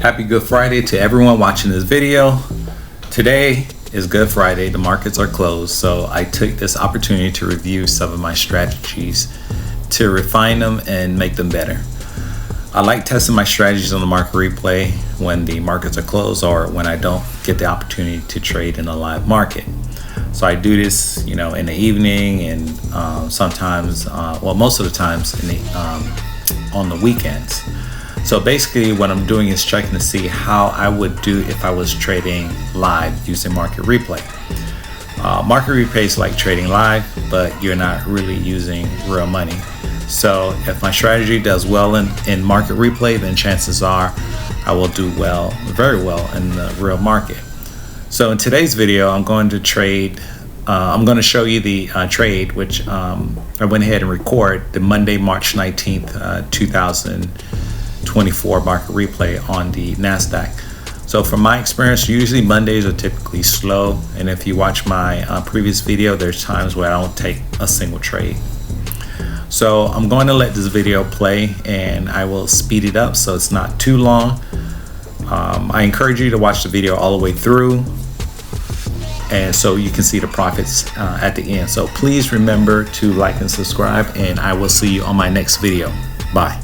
Happy Good Friday to everyone watching this video. Today is Good Friday. The markets are closed, so I took this opportunity to review some of my strategies to refine them and make them better. I like testing my strategies on the market replay when the markets are closed or when I don't get the opportunity to trade in a live market. So I do this, in the evening and sometimes, most of the times on the weekends. So basically what I'm doing is checking to see how I would do if I was trading live using market replay. Market replay is like trading live, but you're not really using real money. So if my strategy does well in market replay, then chances are I will do very well in the real market. So in today's video, I'm going to trade. I'm going to show you the trade, which I went ahead and record the Monday, March 19th, 2024 market replay on the NASDAQ. So from my experience, usually Mondays are typically slow. And if you watch my previous video, there's times where I don't take a single trade. So I'm going to let this video play and I will speed it up so it's not too long. I encourage you to watch the video all the way through, and so you can see the profits at the end. So please remember to like and subscribe, and I will see you on my next video. Bye.